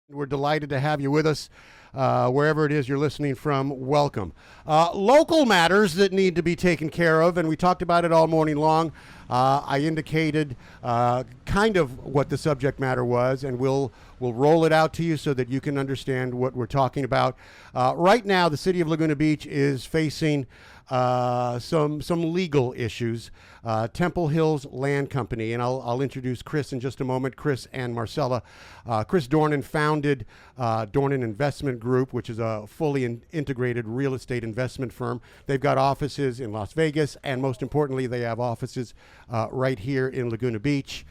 We're delighted to have you with us. Wherever it is you're listening from, welcome. Local matters that need to be taken care of, and we talked about it all morning long. I indicated kind of what the subject matter was, and we'll roll it out to you so that you can understand what we're talking about. Right now, the City of Laguna Beach is facing some legal issues. Temple Hills Land Company, and I'll introduce Chris in just a moment. Chris and Marcella. Chris Dornan founded Dornan Investment Group, which is a fully integrated real estate investment firm. They've got offices in Las Vegas, and most importantly, they have offices right here in Laguna Beach.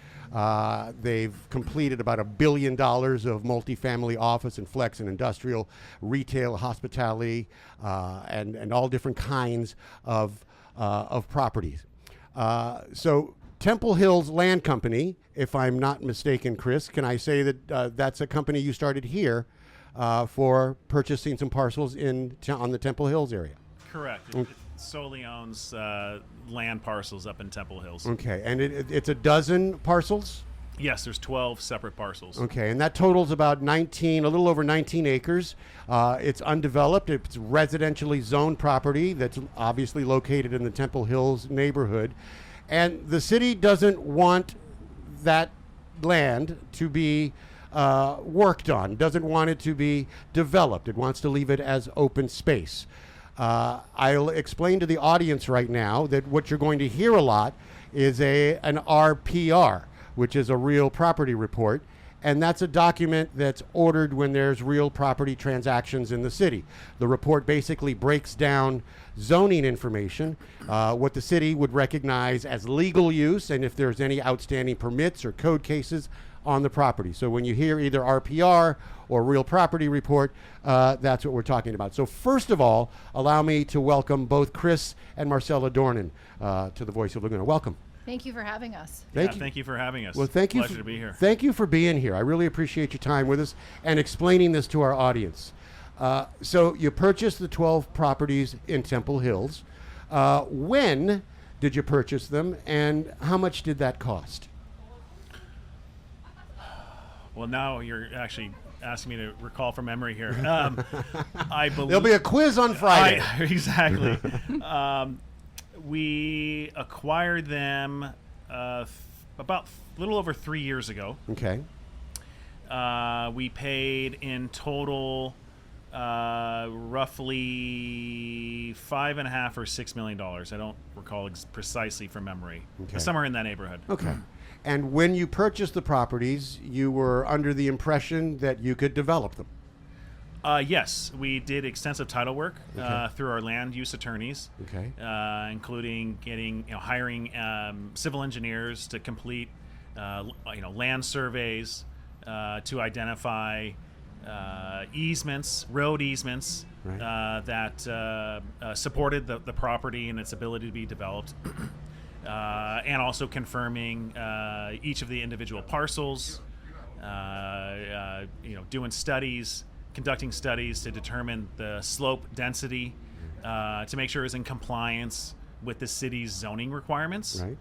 They've completed about $1 billion of multifamily office and flex and industrial, retail, hospitality, and all different kinds of properties. So Temple Hills Land Company, if I'm not mistaken, Chris, can I say that that's a company you started here for purchasing some parcels on the Temple Hills area? Correct. It solely owns land parcels up in Temple Hills. Okay, and it's a dozen parcels? Yes, there's 12 separate parcels. Okay, and that totals about a little over 19 acres. It's undeveloped. It's residentially zoned property that's obviously located in the Temple Hills neighborhood. And the city doesn't want that land to be worked on, doesn't want it to be developed. It wants to leave it as open space. I'll explain to the audience right now that what you're going to hear a lot is an RPR, which is a real property report, and that's a document that's ordered when there's real property transactions in the city. The report basically breaks down zoning information, what the city would recognize as legal use, and if there's any outstanding permits or code cases on the property. So when you hear either RPR or real property report, that's what we're talking about. So first of all, allow me to welcome both Chris and Marcella Dornan to the Voice of Laguna. Welcome. Thank you for having us. Thank you for having us. Well, thank you. Pleasure to be here. Thank you for being here. I really appreciate your time with us and explaining this to our audience. So you purchased the 12 properties in Temple Hills. When did you purchase them, and how much did that cost? Well, now you're actually asking me to recall from memory here. I believe There'll be a quiz on Friday. Exactly. We acquired them about a little over 3 years ago. Okay. We paid in total roughly $5.5 or $6 million. I don't recall precisely from memory. Okay. Somewhere in that neighborhood. Okay. And when you purchased the properties, you were under the impression that you could develop them. Yes, we did extensive title work Okay. through our land use attorneys, Okay. including hiring civil engineers to complete land surveys to identify easements, road easements Right. that supported the property and its ability to be developed, and also confirming each of the individual parcels, doing studies. Conducting studies to determine the slope density to make sure it's in compliance with the city's zoning requirements, Right.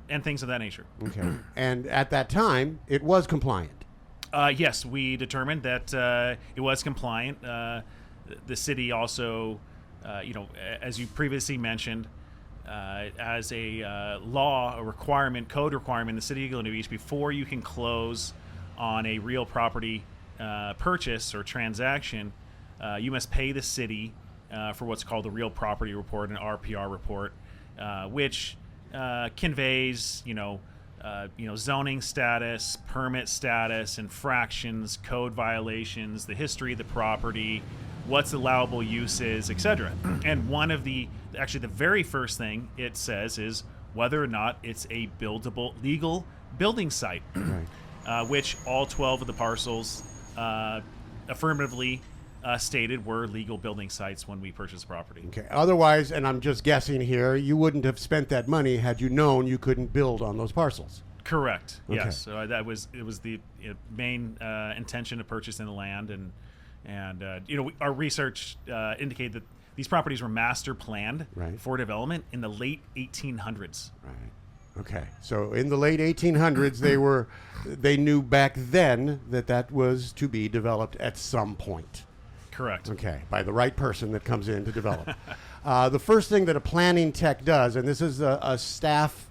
And things of that nature. Okay. And at that time, it was compliant. Yes, we determined that it was compliant. The city also, as you previously mentioned, as a code requirement in the city of Laguna Beach, before you can close on a real property purchase or transaction, you must pay the city for what's called the real property report, an RPR report, which conveys, zoning status, permit status, infractions, code violations, the history of the property, what's allowable uses, etc. And the very first thing it says is whether or not it's a buildable, legal building site, Right. which all 12 of the parcels affirmatively stated were legal building sites when we purchased the property. Okay. Otherwise, and I'm just guessing here, you wouldn't have spent that money had you known you couldn't build on those parcels. Correct. Okay. Yes. So it was the main intention of purchasing the land, and our research indicated that these properties were master planned Right. for development in the late 1800s. Right. Okay, so in the late 1800s, they knew back then that was to be developed at some point. Correct. Okay, by the right person that comes in to develop. The first thing that a planning tech does, and this is a staff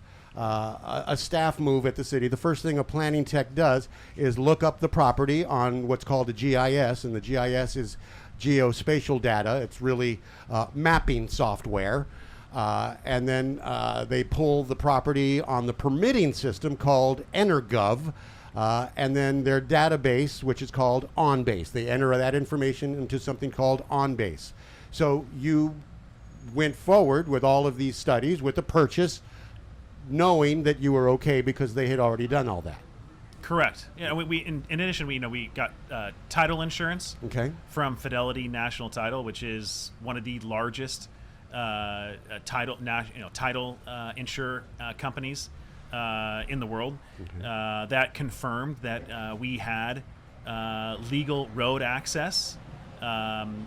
move at the city. The first thing a planning tech does is look up the property on what's called a GIS, and the GIS is geospatial data. It's really mapping software. And then they pull the property on the permitting system called EnerGov, and then their database, which is called OnBase. They enter that information into something called OnBase. So you went forward with all of these studies with the purchase, knowing that you were okay because they had already done all that. Correct. Yeah, we in addition, we got title insurance from Fidelity National Title, which is one of the largest title insure companies in the world. That confirmed that we had legal road access and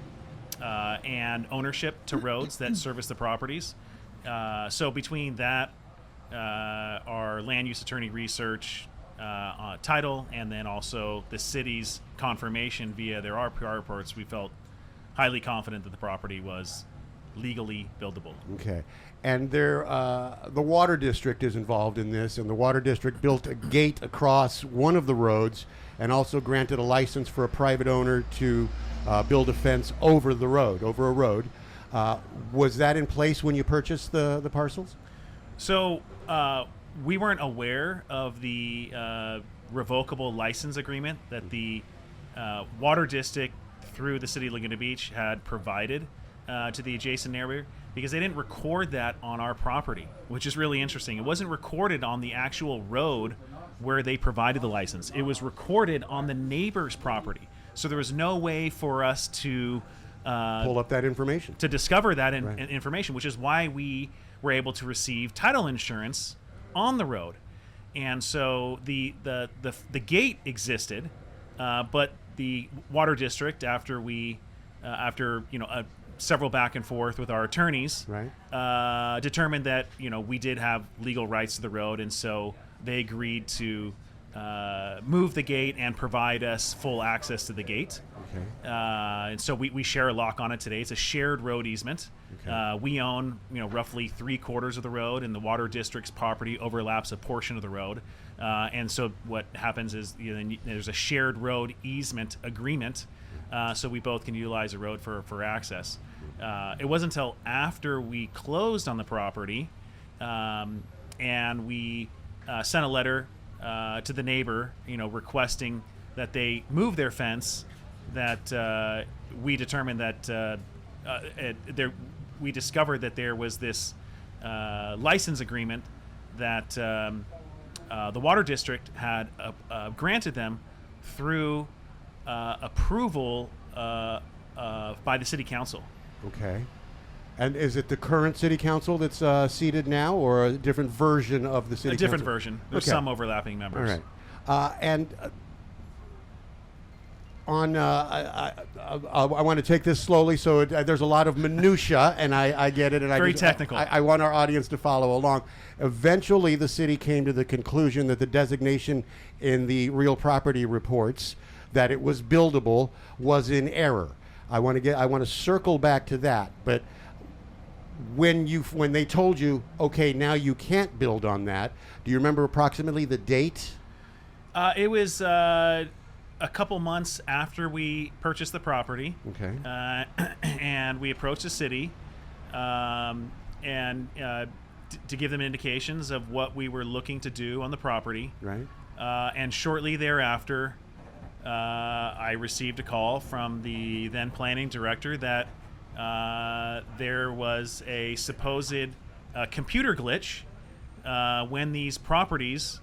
ownership to roads that service the properties. So between that, our land use attorney research, title, and then also the city's confirmation via their RPR reports, we felt highly confident that the property was legally buildable. Okay. And the water district is involved in this, and the water district built a gate across one of the roads and also granted a license for a private owner to build a fence over a road. Was that in place when you purchased the parcels? So we weren't aware of the revocable license agreement that the water district through the City of Laguna Beach had provided to the adjacent area, because they didn't record that on our property, which is really interesting. It wasn't recorded on the actual road where they provided the license. It was recorded on the neighbor's property. So there was no way for us to pull up that information, to discover that information, which is why we were able to receive title insurance on the road. And so the gate existed, but the water district, after several back and forth with our attorneys, determined that we did have legal rights to the road, and so they agreed to move the gate and provide us full access to the gate. Okay. And so we share a lock on it today. It's a shared road easement. Okay. We own roughly 3/4 of the road, and the water district's property overlaps a portion of the road. And so what happens is there's a shared road easement agreement. So we both can utilize the road for access. It wasn't until after we closed on the property, and we sent a letter to the neighbor, requesting that they move their fence, that we determined that we discovered that there was this license agreement that the water district had granted them through approval by the city council. Okay. And is it the current city council that's seated now, or a different version of the city council? A different version. There's some overlapping members. All right. I want to take this slowly, so there's a lot of minutia, and I get it. And Very technical. I want our audience to follow along. Eventually, the city came to the conclusion that the designation in the real property reports that it was buildable was in error. I want to circle back to that, but when they told you, okay, now you can't build on that, do you remember approximately the date? It was a couple months after we purchased the property. Okay. And we approached the city, and to give them indications of what we were looking to do on the property. Right. And shortly thereafter, I received a call from the then planning director that there was a supposed computer glitch when these properties,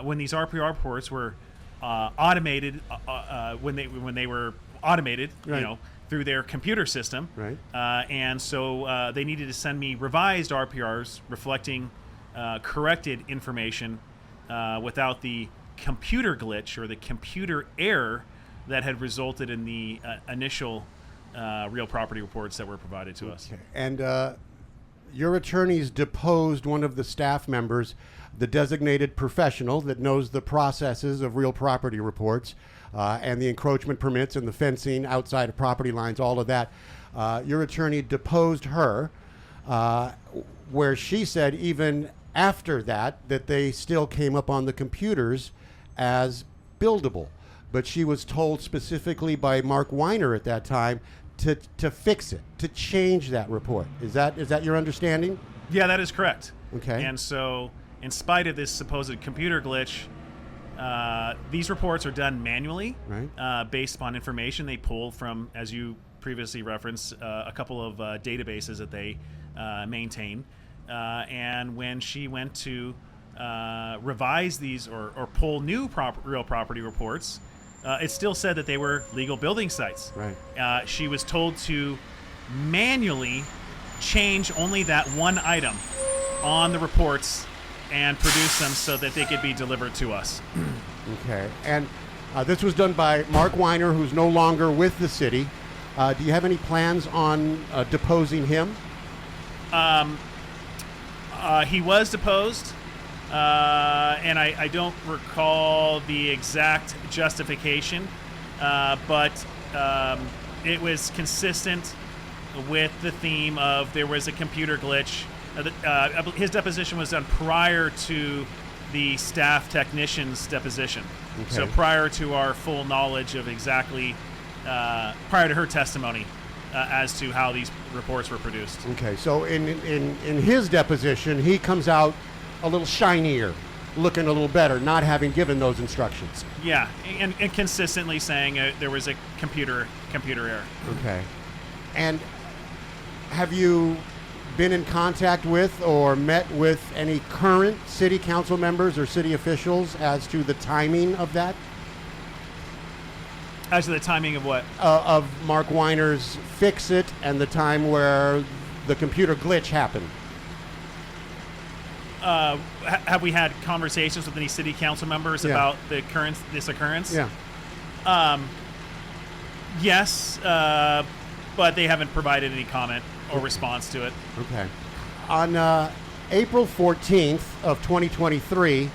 when these RPR reports were automated, when they were automated, through their computer system. Right. And so they needed to send me revised RPRs reflecting corrected information without the computer glitch or the computer error that had resulted in the initial real property reports that were provided to us. And your attorneys deposed one of the staff members, the designated professional that knows the processes of real property reports and the encroachment permits and the fencing outside of property lines, all of that. Your attorney deposed her, where she said even after that they still came up on the computers as buildable. But she was told specifically by Mark Weiner at that time to fix it, to change that report. Is that your understanding? Yeah, that is correct. Okay. And so, in spite of this supposed computer glitch, these reports are done manually, right, based upon information they pull from, as you previously referenced, a couple of databases that they maintain. And when she went to revise these or pull new real property reports, it still said that they were legal building sites. Right. She was told to manually change only that one item on the reports and produce them so that they could be delivered to us. Okay. And this was done by Mark Weiner, who's no longer with the city. Do you have any plans on deposing him? He was deposed. And I don't recall the exact justification, but it was consistent with the theme of there was a computer glitch. His deposition was done prior to the staff technician's deposition. Okay. So prior to our full knowledge of exactly, prior to her testimony as to how these reports were produced. Okay, so in his deposition, he comes out a little shinier, looking a little better, not having given those instructions. Yeah, and consistently saying there was a computer error. Okay. And have you been in contact with or met with any current city council members or city officials as to the timing of that? As to the timing of what? Of Mark Weiner's fix it and the time where the computer glitch happened. Have we had conversations with any city council members about this occurrence? Yeah. Yes, but they haven't provided any comment or response to it. Okay. On April 14th of 2023,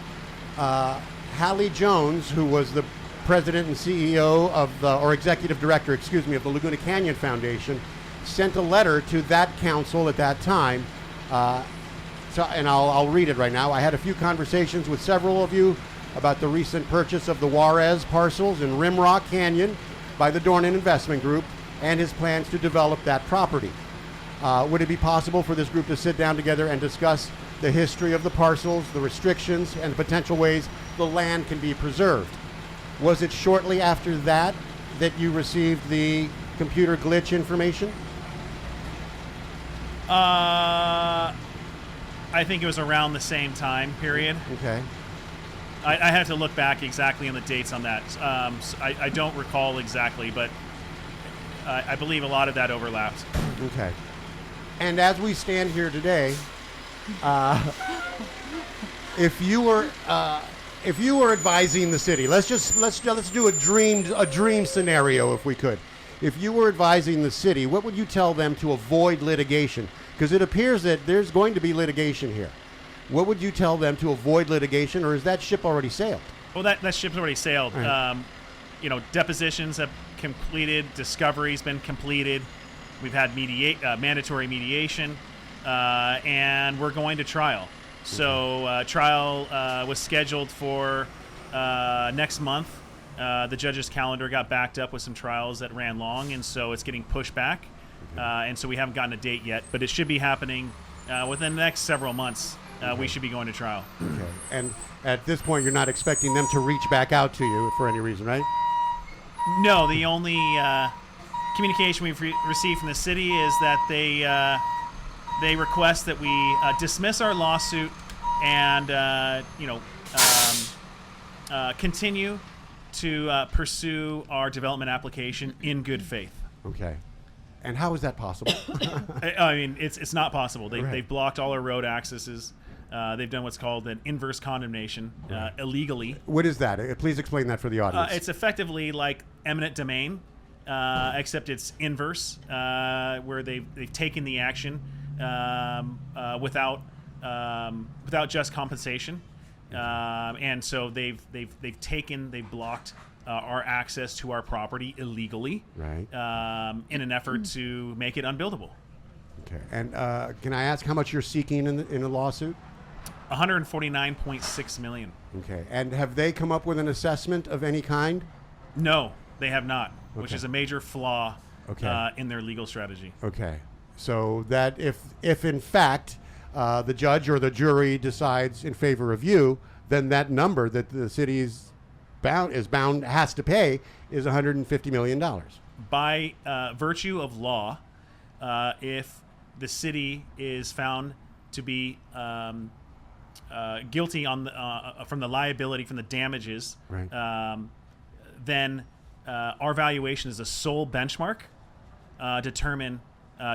Hallie Jones, who was the president and CEO of or executive director, of the Laguna Canyon Foundation, sent a letter to that council at that time. And I'll read it right now. I had a few conversations with several of you about the recent purchase of the Juarez parcels in Rimrock Canyon by the Dornan Investment Group and his plans to develop that property. Would it be possible for this group to sit down together and discuss the history of the parcels, the restrictions, and the potential ways the land can be preserved? Was it shortly after that you received the computer glitch information? I think it was around the same time period. Okay. I had to look back exactly on the dates on that. So I don't recall exactly, but I believe a lot of that overlapped. Okay. And as we stand here today, if you were advising the city, let's do a dream scenario if we could. If you were advising the city, what would you tell them to avoid litigation? Because it appears that there's going to be litigation here. What would you tell them to avoid litigation, or is that ship already sailed? Well, that ship's already sailed. Right. Depositions have completed, discovery's been completed. We've had mandatory mediation, and we're going to trial. So trial was scheduled for next month. The judge's calendar got backed up with some trials that ran long, and so it's getting pushed back. And so we haven't gotten a date yet, but it should be happening within the next several months. We should be going to trial. Okay. And at this point, you're not expecting them to reach back out to you for any reason, right? No, the only communication we've received from the city is that they request that we dismiss our lawsuit and continue to pursue our development application in good faith. Okay. And how is that possible? I mean, it's not possible. Right. They've blocked all our road accesses. They've done what's called an inverse condemnation illegally. What is that? Please explain that for the audience. It's effectively like eminent domain, except it's inverse, where they've taken the action without just compensation, and so they've blocked our access to our property illegally, Right. In an effort to make it unbuildable. Okay. And can I ask how much you're seeking in the lawsuit? 149.6 million. Okay. And have they come up with an assessment of any kind? No, they have not, which Okay. is a major flaw Okay. in their legal strategy. Okay. So that if in fact the judge or the jury decides in favor of you, then that number that the city has to pay is $150 million. By virtue of law, if the city is found to be guilty from the liability, from the damages, Right. then our valuation is a sole benchmark determine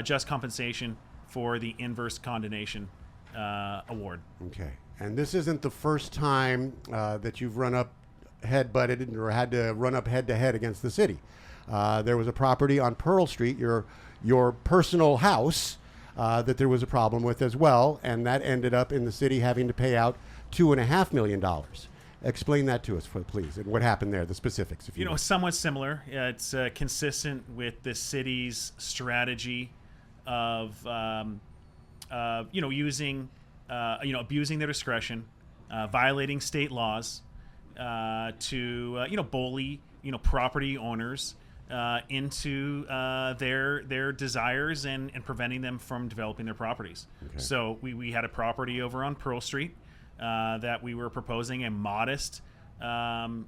just compensation for the inverse condemnation award. Okay. And this isn't the first time that you've head-butted or had to run up head-to-head against the city. There was a property on Pearl Street, your personal house, that there was a problem with as well, and that ended up in the city having to pay out $2.5 million. Explain that to us, please, and what happened there, the specifics, if you will. Somewhat similar. It's consistent with the city's strategy of, using, abusing their discretion, violating state laws, to bully property owners into their desires and preventing them from developing their properties. Okay. So we had a property over on Pearl Street that we were proposing a modest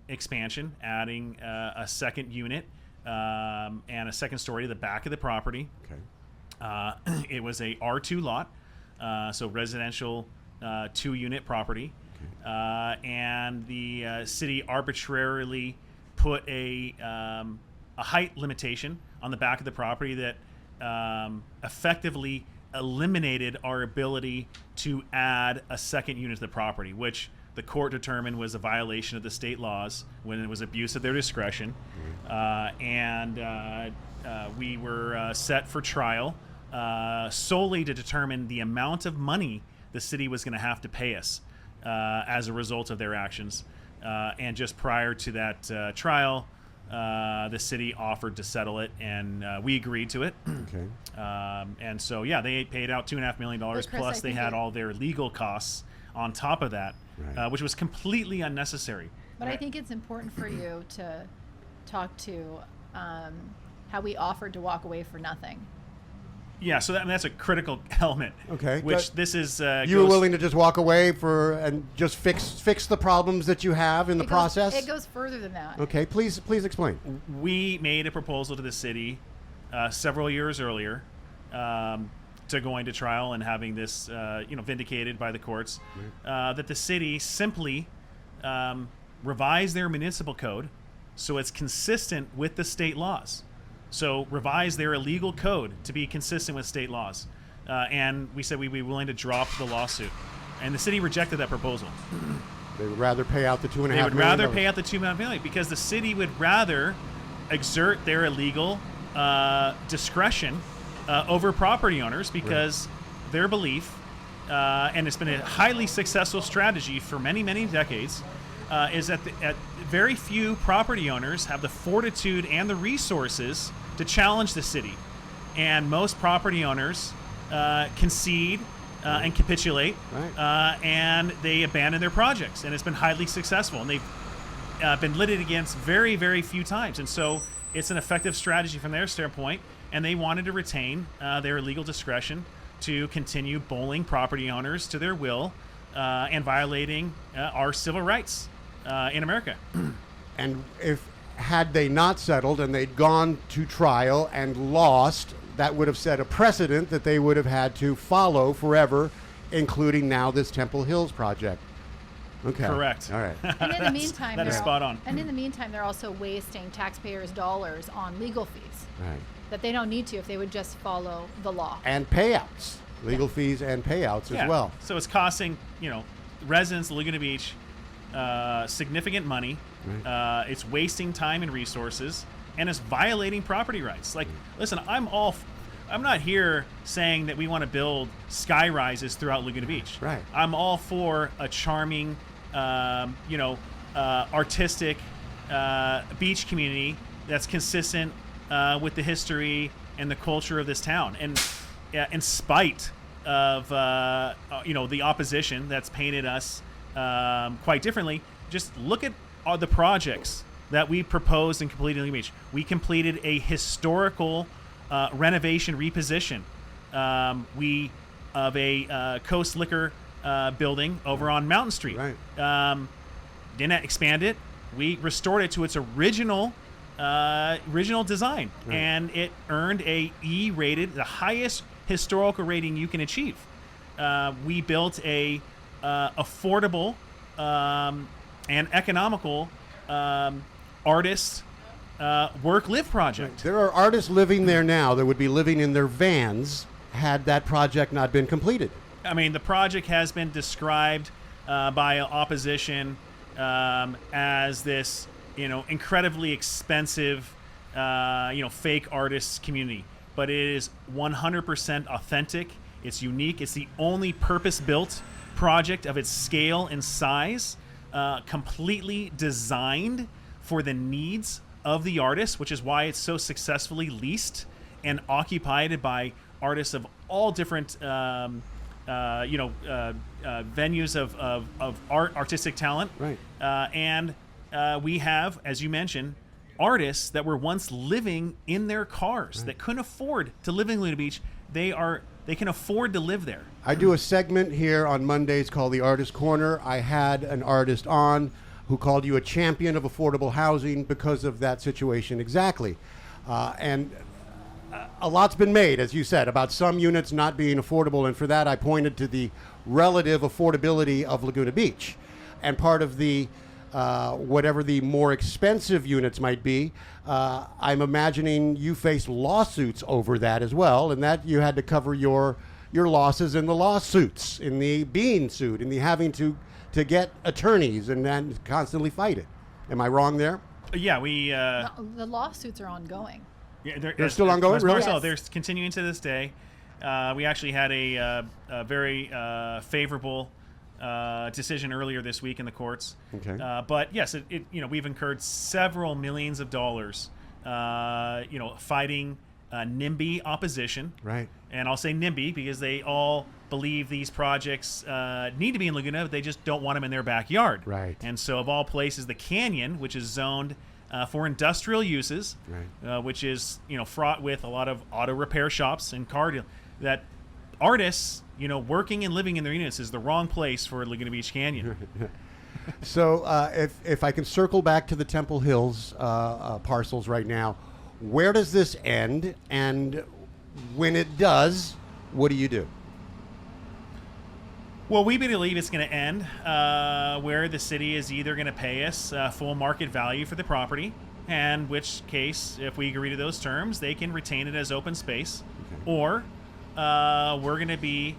expansion, adding a second unit and a second story to the back of the property. Okay. It was a R2 lot, so residential 2-unit property. And the city arbitrarily put a height limitation on the back of the property that effectively eliminated our ability to add a second unit to the property, which the court determined was a violation of the state laws when it was abuse of their discretion. And we were set for trial solely to determine the amount of money the city was going to have to pay us as a result of their actions. And just prior to that trial, the city offered to settle it, and we agreed to it. Okay. And so, they paid out $2.5 million, Chris, plus they had all their legal costs on top of that, Right. which was completely unnecessary. But I think it's important for you to talk to how we offered to walk away for nothing. Yeah, so that's a critical element. Okay. Which this is. You were willing to just walk away and just fix the problems that you have in the process? It goes further than that. Okay, please explain. We made a proposal to the city several years earlier to going to trial and having this vindicated by the courts, that the city simply revise their municipal code so it's consistent with the state laws. So revise their illegal code to be consistent with state laws. And we said we'd be willing to drop the lawsuit. And the city rejected that proposal. They would rather pay out the $2.5 million. They would rather pay out the $2.5 million because the city would rather exert their illegal discretion over property owners because their belief, and it's been a highly successful strategy for many, many decades, is that very few property owners have the fortitude and the resources to challenge the city. And most property owners concede and capitulate, Right. and they abandon their projects. And it's been highly successful. And they've been litigated against very, very few times. And so it's an effective strategy from their standpoint. And they wanted to retain their legal discretion to continue bullying property owners to their will and violating our civil rights in America. And had they not settled and they'd gone to trial and lost, that would have set a precedent that they would have had to follow forever, including now this Temple Hills project. Okay. Correct. All right. And in the meantime, that is spot on. And in the meantime, they're also wasting taxpayers' dollars on legal fees Right. that they don't need to if they would just follow the law. And payouts, legal fees and payouts as well. So it's costing residents of Laguna Beach significant money. Right. It's wasting time and resources, and it's violating property rights. Like, listen, I'm all I'm not here saying that we want to build sky rises throughout Laguna Beach. Right. I'm all for a charming, artistic beach community that's consistent with the history and the culture of this town. And in spite of the opposition that's painted us quite differently, just look at the projects that we proposed and completed in Laguna Beach. We completed a historical renovation reposition of a Coast Liquor building over on Mountain Street. Right. Didn't expand it. We restored it to its original design, Right. and it earned a E rated, the highest historical rating you can achieve. We built a affordable and economical artist work-live project. There are artists living there now that would be living in their vans had that project not been completed. I mean, the project has been described by opposition as this, incredibly expensive, fake artists community. But it is 100% authentic. It's unique. It's the only purpose-built project of its scale and size, completely designed for the needs of the artists, which is why it's so successfully leased and occupied by artists of all different venues of artistic talent. Right. And we have, as you mentioned, artists that were once living in their cars that couldn't afford to live in Laguna Beach. They can afford to live there. I do a segment here on Mondays called the Artist Corner. I had an artist on who called you a champion of affordable housing because of that situation exactly. And a lot's been made, as you said, about some units not being affordable, and for that I pointed to the relative affordability of Laguna Beach. And part of the whatever the more expensive units might be, I'm imagining you faced lawsuits over that as well, and that you had to cover your losses in the lawsuits, in the being sued, in the having to get attorneys and then constantly fight it. Am I wrong there? Yeah, we... The lawsuits are ongoing. Yeah, they're still ongoing, really? Marcella, Yes. they're continuing to this day. We actually had a very favorable decision earlier this week in the courts. Okay. But yes, we've incurred several millions of dollars, fighting NIMBY opposition. Right. And I'll say NIMBY because they all believe these projects need to be in Laguna, but they just don't want them in their backyard. Right. And so, of all places, the Canyon, which is zoned for industrial uses, Right. which is fraught with a lot of auto repair shops and that artists working and living in their units is the wrong place for Laguna Beach Canyon. So if I can circle back to the Temple Hills parcels right now, where does this end? And when it does, what do you do? Well, we believe it's going to end where the city is either going to pay us full market value for the property, in which case, if we agree to those terms, they can retain it as open space, Okay. or we're going to be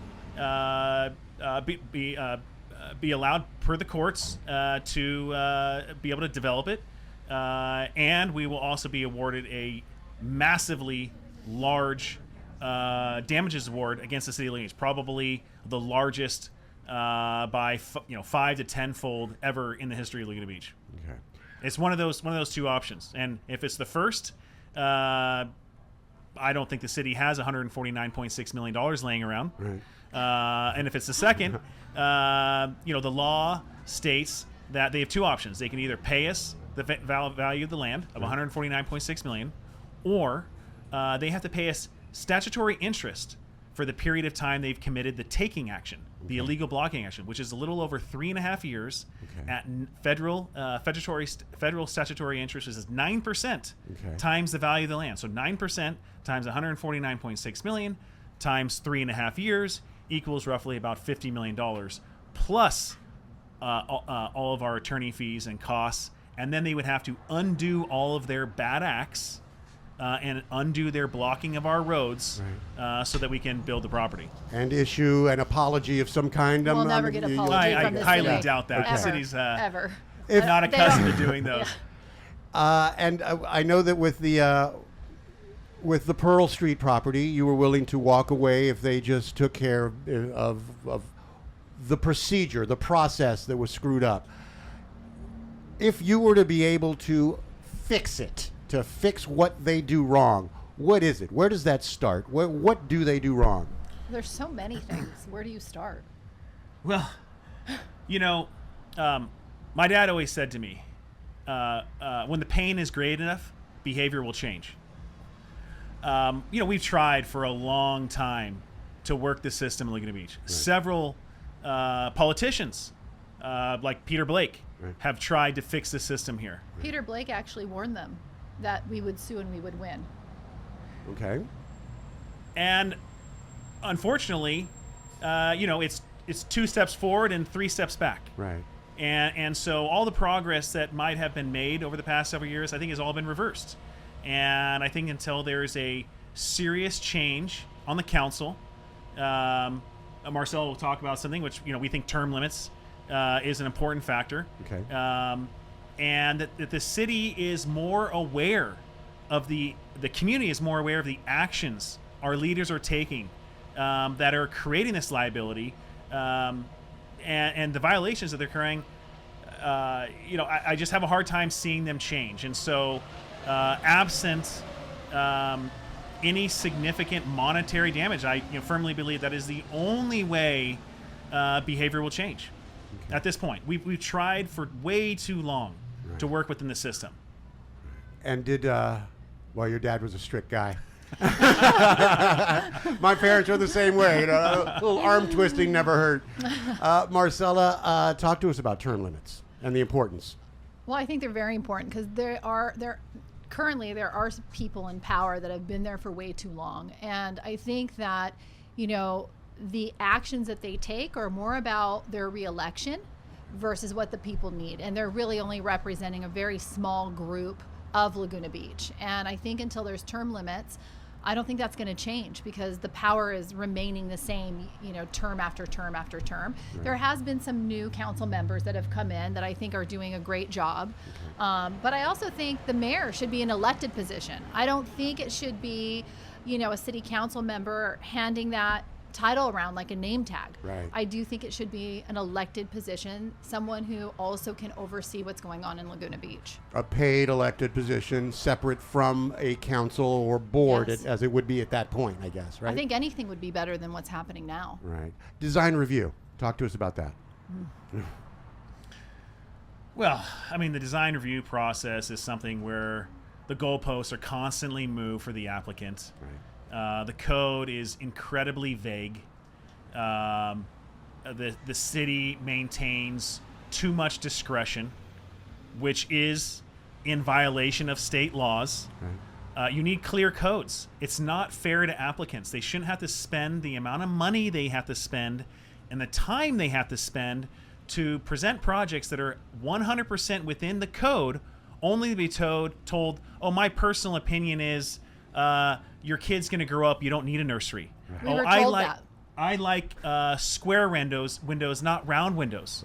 allowed per the courts to be able to develop it, and we will also be awarded a massively large damages award against the city of Laguna Beach, probably the largest by 5 to 10-fold ever in the history of Laguna Beach. Okay. It's one of those two options, and if it's the first, I don't think the city has $149.6 million laying around. Right. And if it's the second, the law states that they have two options. They can either pay us the value of the land of $149.6 million, or they have to pay us statutory interest for the period of time they've committed the taking action, the illegal blocking action, which is a little over 3.5 years. Okay. At federal statutory interest is 9% Okay. times the value of the land. So 9% times 149.6 million times 3.5 years equals roughly about $50 million, plus all of our attorney fees and costs. And then they would have to undo all of their bad acts and undo their blocking of our roads, so that we can build the property. And issue an apology of some kind. We'll never get an apology I from the highly city. doubt that. Okay. The city's Ever. not They accustomed don't- to doing those. Yeah. And I know that with the with the Pearl Street property, you were willing to walk away if they just took care of the procedure, the process that was screwed up. If you were to be able to fix it, to fix what they do wrong, what is it? Where does that start? What do they do wrong? There's so many things. Where do you start? Well, my dad always said to me, when the pain is great enough, behavior will change. We've tried for a long time to work the system in Laguna Beach. Right. Several politicians, like Peter Blake, have tried to fix the system here. Peter Blake actually warned them that we would sue and we would win. Okay. And unfortunately, it's 2 steps forward and 3 steps back. Right. And so all the progress that might have been made over the past several years, I think, has all been reversed. And I think until there's a serious change on the council, Marcella will talk about something which we think term limits is an important factor. Okay. And that the city is more aware of the community is more aware of the actions our leaders are taking that are creating this liability and the violations that they're occurring. I just have a hard time seeing them change. And so absent any significant monetary damage, I firmly believe that is the only way behavior will change. Okay. At this point, we've tried for way too long to work within the system. And did your dad was a strict guy. My parents were the same way. A little arm twisting never hurt. Marcella, talk to us about term limits and the importance. Well, I think they're very important because there are people in power that have been there for way too long, and I think that the actions that they take are more about their reelection versus what the people need, and they're really only representing a very small group of Laguna Beach. And I think until there's term limits, I don't think that's going to change because the power is remaining the same, term after term after term. Right. There has been some new council members that have come in that I think are doing a great job. Okay. But I also think the mayor should be an elected position. I don't think it should be, a city council member handing that title around like a name tag. Right. I do think it should be an elected position, someone who also can oversee what's going on in Laguna Beach. A paid elected position separate from a council or board, yes, as it would be at that point, I guess, right? I think anything would be better than what's happening now. Right. Design review. Talk to us about that. Well, the design review process is something where the goalposts are constantly moved for the applicant. Right. The code is incredibly vague. The city maintains too much discretion, which is in violation of state laws. Right. You need clear codes. It's not fair to applicants. They shouldn't have to spend the amount of money they have to spend and the time they have to spend to present projects that are 100% within the code, only to be told, oh, my personal opinion is your kid's going to grow up. You don't need a nursery. Right. We were told that. I like square windows, not round windows.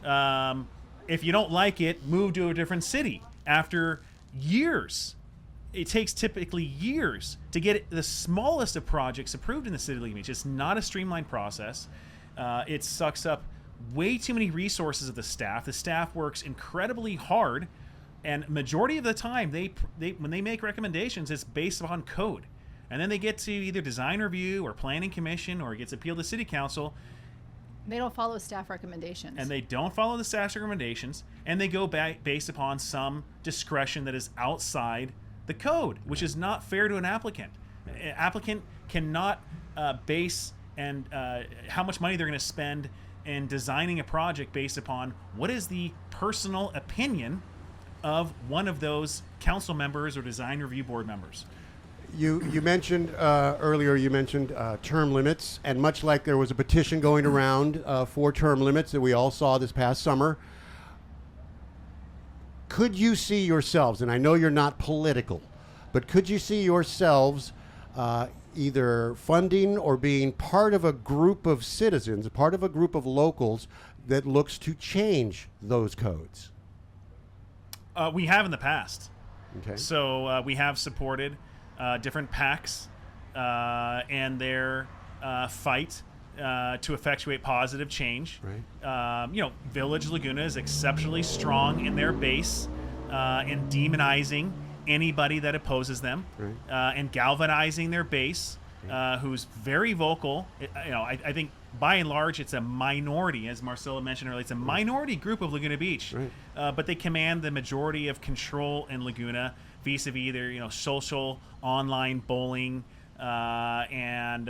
Right. If you don't like it, move to a different city. After years, it takes typically years to get the smallest of projects approved in the city of Laguna Beach. It's not a streamlined process. It sucks up way too many resources of the staff. The staff works incredibly hard, and majority of the time, they when they make recommendations, it's based upon code. And then they get to either design review or planning commission, or it gets appealed to city council. They don't follow staff recommendations. And they don't follow the staff's recommendations, and they go back based upon some discretion that is outside the code, which is not fair to an applicant. An applicant cannot base and how much money they're going to spend in designing a project based upon what is the personal opinion of one of those council members or design review board members. You mentioned earlier, term limits, and much like there was a petition going around for term limits that we all saw this past summer, could you see yourselves, and I know you're not political, but could you see yourselves either funding or being part of a group of citizens, part of a group of locals that looks to change those codes? We have in the past. Okay. So we have supported different PACs and their fight to effectuate positive change. Right. Village Laguna is exceptionally strong in their base in demonizing anybody that opposes them, Right. and galvanizing their base, who's very vocal. I think by and large it's a minority, as Marcella mentioned earlier. It's a minority group of Laguna Beach, Right. but they command the majority of control in Laguna vis-a-vis their social online bullying and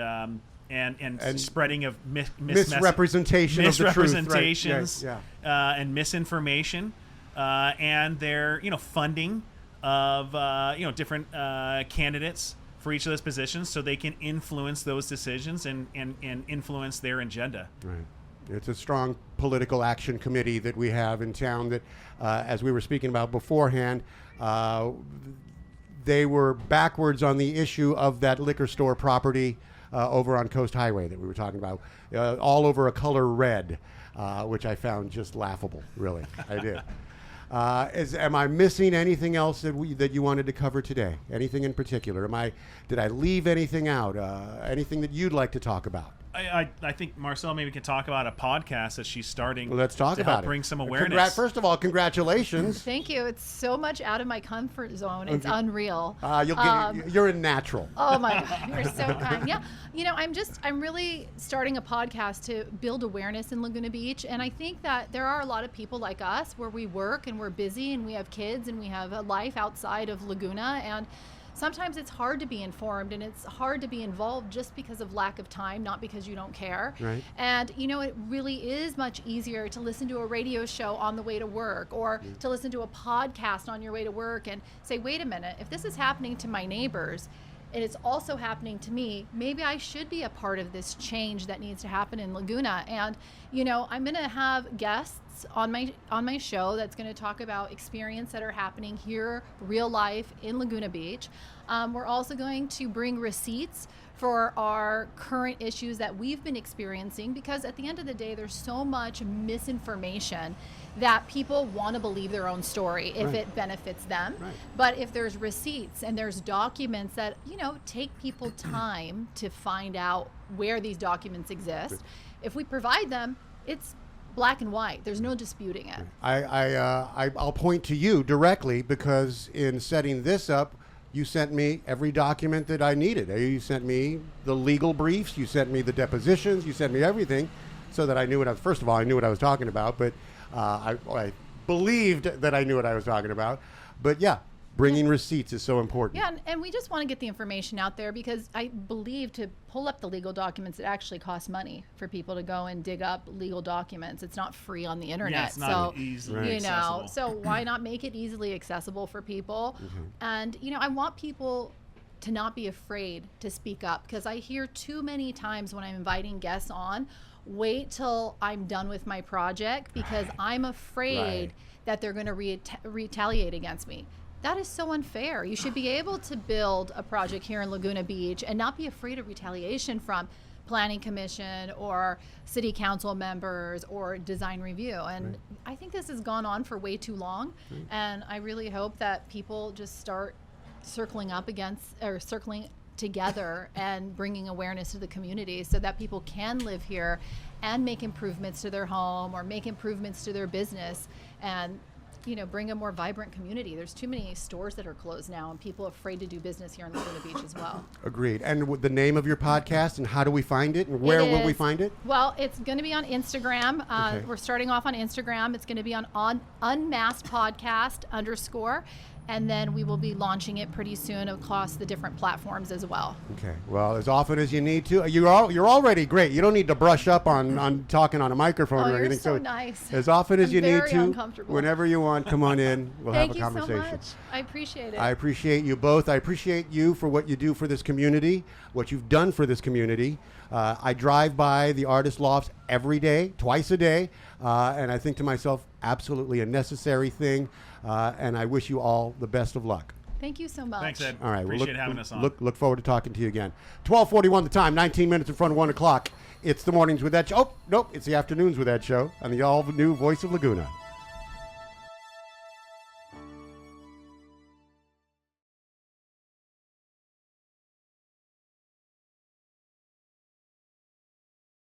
spreading of misrepresentation of the truth, right. misrepresentations, and misinformation, and their funding of different candidates for each of those positions, so they can influence those decisions and influence their agenda. Right. It's a strong political action committee that we have in town that, as we were speaking about beforehand, they were backwards on the issue of that liquor store property over on Coast Highway that we were talking about, all over a color red, which I found just laughable, really. I did. Am I missing anything else that you wanted to cover today? Anything in particular? Did I leave anything out? Anything that you'd like to talk about? I think Marcella maybe can talk about a podcast that she's starting. Let's talk to about help it. bring some awareness. First of all, congratulations. Thank you. It's so much out of my comfort zone. It's unreal. You're a natural. Oh my God, you're so kind. Yeah, I'm really starting a podcast to build awareness in Laguna Beach, and I think that there are a lot of people like us where we work and we're busy and we have kids and we have a life outside of Laguna, and sometimes it's hard to be informed and it's hard to be involved just because of lack of time, not because you don't care. Right. And it really is much easier to listen to a radio show on the way to work, or to listen to a podcast on your way to work and say, wait a minute, if this is happening to my neighbors and it's also happening to me, maybe I should be a part of this change that needs to happen in Laguna. And I'm going to have guests on my show that's going to talk about experience that are happening here, real life in Laguna Beach. We're also going to bring receipts for our current issues that we've been experiencing, because at the end of the day, there's so much misinformation that people want to believe their own story if Right. it benefits them. Right. But if there's receipts and there's documents that, take people time to find out where these documents exist, if we provide them, it's black and white. There's no disputing it. I'll point to you directly, because in setting this up, you sent me every document that I needed. You sent me the legal briefs, you sent me the depositions, you sent me everything, so that I knew first of all, I knew what I was talking about, but I believed that I knew what I was talking about. But yeah, bringing receipts is so important. Yeah, and we just want to get the information out there, because I believe to pull up the legal documents, it actually costs money for people to go and dig up legal documents. It's not free on the internet. Yeah, it's not easily accessible. So why not make it easily accessible for people? And I want people to not be afraid to speak up, because I hear too many times when I'm inviting guests on, wait till I'm done with my project because I'm afraid that they're going to retaliate against me. That is so unfair. You should be able to build a project here in Laguna Beach and not be afraid of retaliation from planning commission or city council members or design review. And I think this has gone on for way too long. And I really hope that people just start circling together and bringing awareness to the community, so that people can live here and make improvements to their home or make improvements to their business, and bring a more vibrant community. There's too many stores that are closed now, and people are afraid to do business here in Laguna Beach as well. Agreed. And the name of your podcast, and how do we find it, and where will we find it? Well, it's going to be on Instagram. Okay. We're starting off on Instagram. It's going to be on Unmasked Podcast _. And then we will be launching it pretty soon across the different platforms as well. Okay. Well, as often as you need to. You're already great. You don't need to brush up on talking on a microphone or anything. You're so nice. As often as you need to, uncomfortable. Whenever you want, come on in. We'll have a conversation. Thank you so much. I appreciate it. I appreciate you both. I appreciate you for what you do for this community, what you've done for this community. I drive by the Artist Lofts every day, twice a day, and I think to myself, absolutely a necessary thing. And I wish you all the best of luck. Thank you so much. Thanks, Ed. All right. Appreciate having us on. Look forward to talking to you again. 12:41 the time, 19 minutes in front of 1 o'clock. It's the Mornings with Ed show. Oh, nope, it's the Afternoons with Ed show on the all-new Voice of Laguna.